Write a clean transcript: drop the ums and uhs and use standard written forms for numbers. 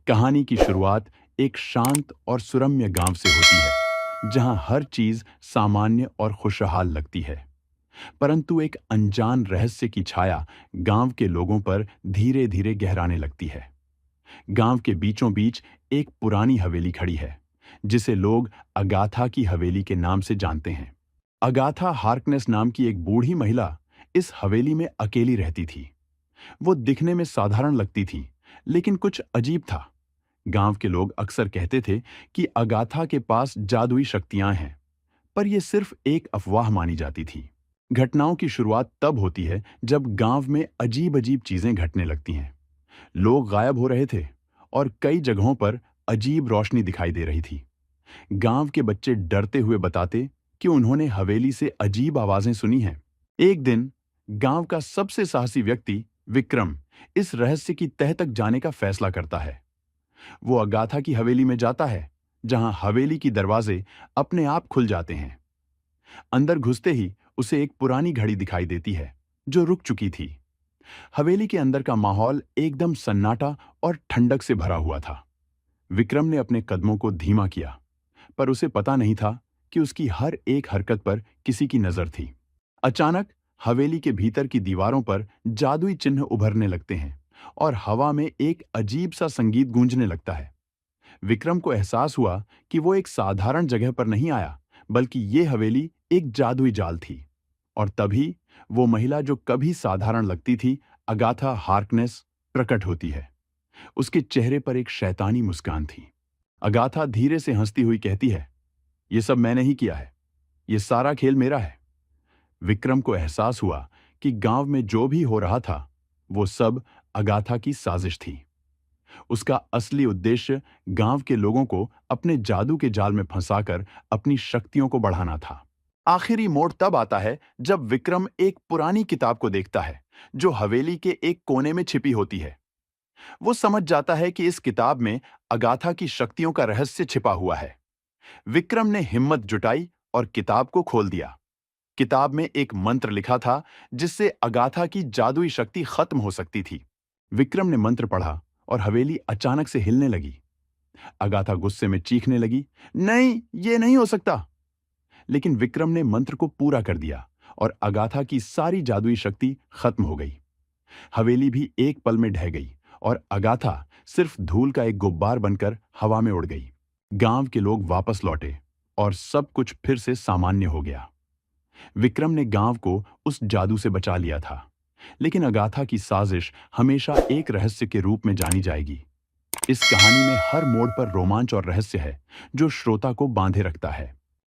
कहानी की शुरुआत एक शांत और सुरम्य गांव से होती है, जहां हर चीज सामान्य और खुशहाल लगती है। परंतु एक अनजान रहस्य की छाया गांव के लोगों पर धीरे धीरे गहराने लगती है। गांव के बीचों बीच एक पुरानी हवेली खड़ी है, जिसे लोग अगाथा की हवेली के नाम से जानते हैं। अगाथा हार्कनेस नाम की एक बूढ़ी महिला इस हवेली में अकेली रहती थी। वो दिखने में साधारण लगती थी, लेकिन कुछ अजीब था। गांव के लोग अक्सर कहते थे कि अगाथा के पास जादुई शक्तियां हैं, पर यह सिर्फ एक अफवाह मानी जाती थी। घटनाओं की शुरुआत तब होती है जब गांव में अजीब अजीब चीजें घटने लगती हैं। लोग गायब हो रहे थे और कई जगहों पर अजीब रोशनी दिखाई दे रही थी। गांव के बच्चे डरते हुए बताते कि उन्होंने हवेली से अजीब आवाजें सुनी हैं। एक दिन गांव का सबसे साहसी व्यक्ति विक्रम इस रहस्य की तह तक जाने का फैसला करता है। वो अगाथा की हवेली में जाता है, जहां हवेली की दरवाजे अपने आप खुल जाते हैं। अंदर घुसते ही उसे एक पुरानी घड़ी दिखाई देती है, जो रुक चुकी थी। हवेली के अंदर का माहौल एकदम सन्नाटा और ठंडक से भरा हुआ था। विक्रम ने अपने कदमों को धीमा किया, पर उसे पता नहीं था कि उसकी हर एक हरकत पर किसी की नजर थी। अचानक हवेली के भीतर की दीवारों पर जादुई चिन्ह उभरने लगते हैं और हवा में एक अजीब सा संगीत गूंजने लगता है। विक्रम को एहसास हुआ कि वो एक साधारण जगह पर नहीं आया, बल्कि ये हवेली एक जादुई जाल थी। और तभी वो महिला जो कभी साधारण लगती थी, अगाथा हार्कनेस, प्रकट होती है। उसके चेहरे पर एक शैतानी मुस्कान थी। अगाथा धीरे से हंसती हुई कहती है, "ये सब मैंने ही किया है। ये सारा खेल मेरा है।" विक्रम को एहसास हुआ कि गांव में जो भी हो रहा था, वो सब अगाथा की साजिश थी। उसका असली उद्देश्य गांव के लोगों को अपने जादू के जाल में फंसाकर अपनी शक्तियों को बढ़ाना था। आखिरी मोड़ तब आता है जब विक्रम एक पुरानी किताब को देखता है, जो हवेली के एक कोने में छिपी होती है। वो समझ जाता है कि इस किताब में अगाथा की शक्तियों का रहस्य छिपा हुआ है। विक्रम ने हिम्मत जुटाई और किताब को खोल दिया। किताब में एक मंत्र लिखा था, जिससे अगाथा की जादुई शक्ति खत्म हो सकती थी। विक्रम ने मंत्र पढ़ा और हवेली अचानक से हिलने लगी। अगाथा गुस्से में चीखने लगी, "नहीं, ये नहीं हो सकता!" लेकिन विक्रम ने मंत्र को पूरा कर दिया और अगाथा की सारी जादुई शक्ति खत्म हो गई। हवेली भी एक पल में ढह गई और अगाथा सिर्फ धूल का एक गुब्बार बनकर हवा में उड़ गई। गांव के लोग वापस लौटे और सब कुछ फिर से सामान्य हो गया। विक्रम ने गांव को उस जादू से बचा लिया था, लेकिन अगाथा की साजिश हमेशा एक रहस्य के रूप में जानी जाएगी। इस कहानी में हर मोड़ पर रोमांच और रहस्य है, जो श्रोता को बांधे रखता है।